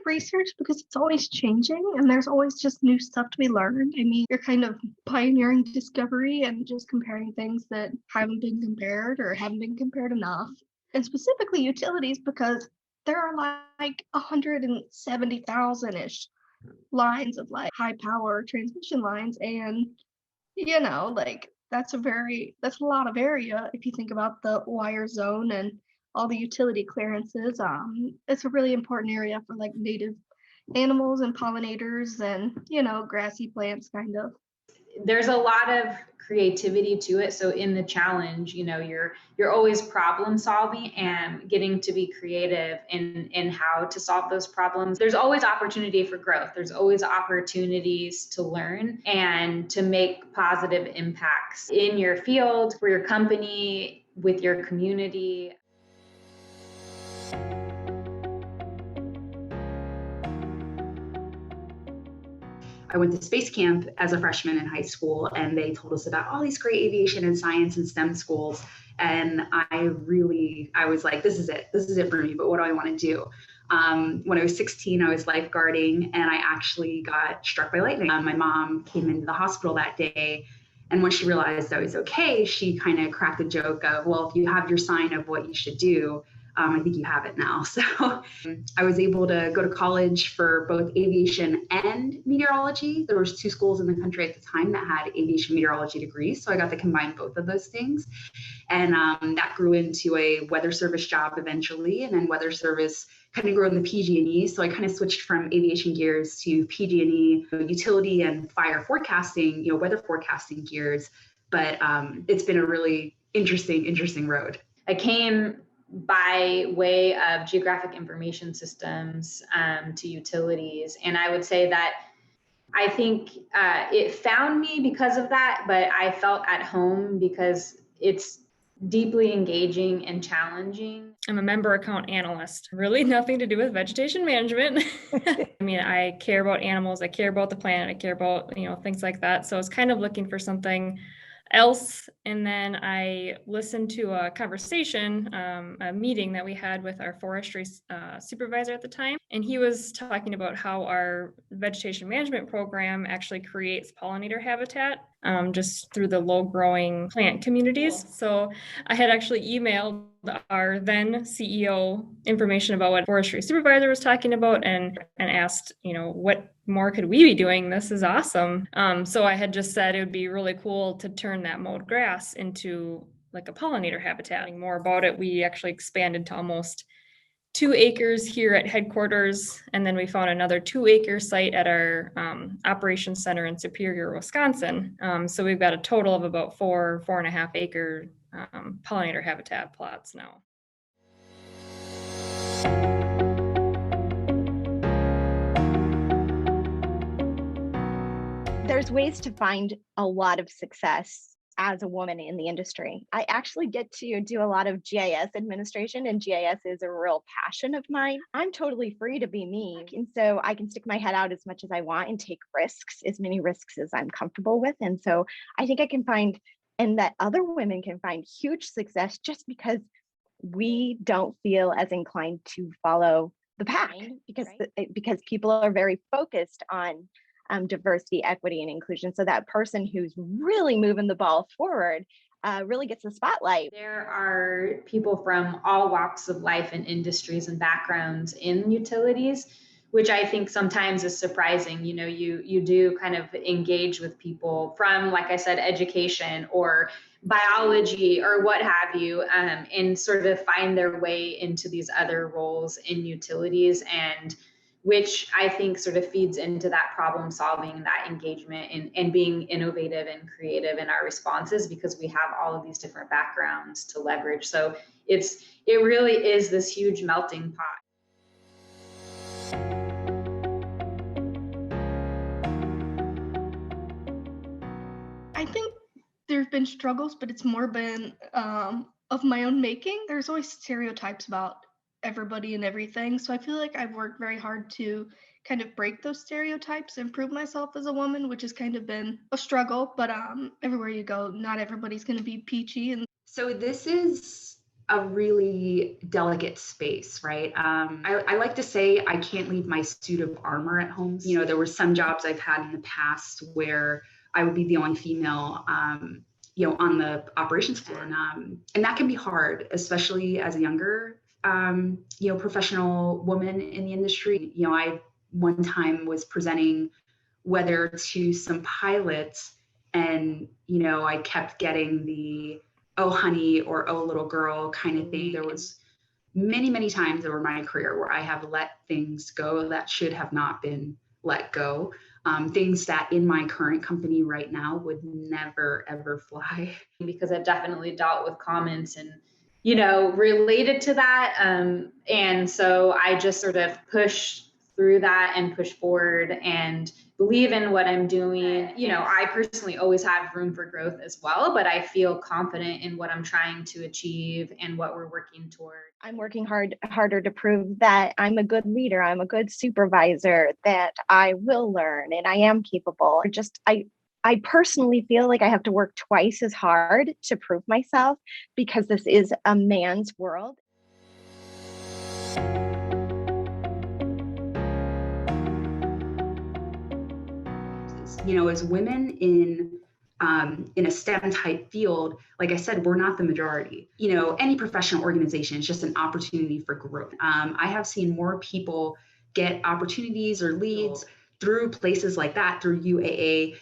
research because it's always changing and there's always just new stuff to be learned. I mean, you're kind of pioneering discovery and just comparing things that haven't been compared or haven't been compared enough. And specifically utilities because there are like 170,000-ish lines of like high power transmission lines. And, like that's a lot of area if you think about the wire zone and all the utility clearances. It's a really important area for like native animals and pollinators and, grassy plants kind of. There's a lot of creativity to it. So in the challenge, you're always problem solving and getting to be creative in how to solve those problems. There's always opportunity for growth. There's always opportunities to learn and to make positive impacts in your field, for your company, with your community. I went to space camp as a freshman in high school, and they told us about all these great aviation and science and STEM schools. And I was like, this is it for me, but what do I want to do? When I was 16, I was lifeguarding and I actually got struck by lightning. My mom came into the hospital that day. And when she realized I was okay, she kind of cracked a joke of, well, if you have your sign of what you should do, I think you have it now. So I was able to go to college for both aviation and meteorology. There was 2 schools in the country at the time that had aviation meteorology degrees. So I got to combine both of those things. And that grew into a weather service job eventually. And then weather service kind of grew in the PG&E. So I kind of switched from aviation gears to PG&E, utility and fire forecasting, weather forecasting gears. But it's been a really interesting road. I came by way of geographic information systems to utilities. And I would say that I think it found me because of that, but I felt at home because it's deeply engaging and challenging. I'm a member account analyst, really nothing to do with vegetation management. I mean, I care about animals, I care about the planet, I care about, things like that. So I was kind of looking for something else. And then I listened to a conversation, a meeting that we had with our forestry supervisor at the time. And he was talking about how our vegetation management program actually creates pollinator habitat just through the low growing plant communities. So I had actually emailed our then CEO information about what forestry supervisor was talking about and asked, what more could we be doing? This is awesome. So I had just said it would be really cool to turn that mowed grass into like a pollinator habitat. More about it, we actually expanded to almost 2 acres here at headquarters. And then we found another 2-acre site at our operations center in Superior, Wisconsin. So we've got a total of about 4.5 acre pollinator habitat plots now. There's ways to find a lot of success as a woman in the industry. I actually get to do a lot of GIS administration, and GIS is a real passion of mine. I'm totally free to be me. And so I can stick my head out as much as I want and take risks, as many risks as I'm comfortable with. And so I think I can find, and that other women can find, huge success just because we don't feel as inclined to follow the pack, because people are very focused on diversity, equity, and inclusion. So that person who's really moving the ball forward really gets the spotlight. There are people from all walks of life and industries and backgrounds in utilities, which I think sometimes is surprising. You do kind of engage with people from, like I said, education or biology or what have you, and sort of find their way into these other roles in utilities, and which I think sort of feeds into that problem solving, that engagement, and being innovative and creative in our responses, because we have all of these different backgrounds to leverage. So it really is this huge melting pot. I think there've been struggles, but it's more been of my own making. There's always stereotypes about everybody and everything. So I feel like I've worked very hard to kind of break those stereotypes and prove myself as a woman, which has kind of been a struggle. But everywhere you go, not everybody's going to be peachy. And so this is a really delicate space, right? I like to say I can't leave my suit of armor at home. You know, there were some jobs I've had in the past where I would be the only female, you know, on the operations floor. And that can be hard, especially as a younger, you know, professional woman in the industry. You know, I one time was presenting weather to some pilots, and, you know, I kept getting the, oh, honey, or oh, little girl kind of thing. There was many times over my career where I have let things go that should have not been let go. Things that in my current company right now would never, ever fly. Because I've definitely dealt with comments and, you know, related to that. And so I just sort of push through that and push forward and believe in what I'm doing. You know, I personally always have room for growth as well, but I feel confident in what I'm trying to achieve and what we're working toward. I'm working harder to prove that I'm a good leader, I'm a good supervisor, that I will learn and I am capable. I personally feel like I have to work twice as hard to prove myself because this is a man's world. You know, as women in a STEM type field, like I said, we're not the majority. You know, any professional organization is just an opportunity for growth. I have seen more people get opportunities or leads through places like that, through UAA,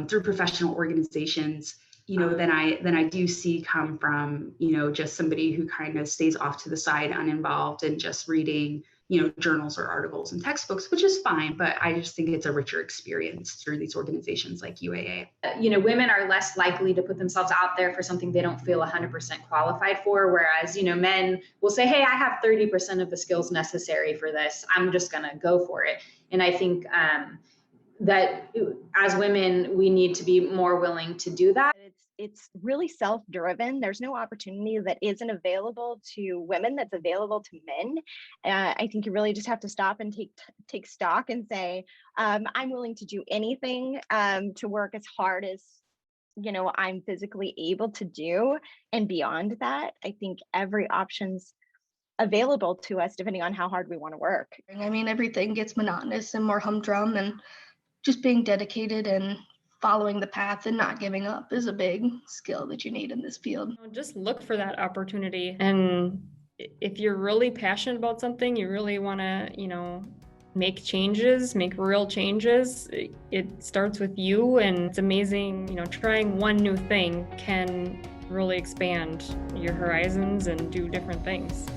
through professional organizations, you know, than I do see come from, you know, just somebody who kind of stays off to the side, uninvolved, and just reading, you know, journals or articles and textbooks, which is fine, but I just think it's a richer experience through these organizations like UAA. You know, women are less likely to put themselves out there for something they don't feel 100% qualified for, whereas, you know, men will say, hey, I have 30% of the skills necessary for this, I'm just gonna go for it. And I think that as women, we need to be more willing to do that. It's really self-driven. There's no opportunity that isn't available to women that's available to men. I think you really just have to stop and take stock and say, I'm willing to do anything to work as hard as, you know, I'm physically able to do. And beyond that, I think every option's available to us depending on how hard we want to work. I mean, everything gets monotonous and more humdrum, and just being dedicated and following the path and not giving up is a big skill that you need in this field. Just look for that opportunity. And if you're really passionate about something, you really want to, you know, make changes, make real changes, it starts with you. And it's amazing, you know, trying one new thing can really expand your horizons and do different things.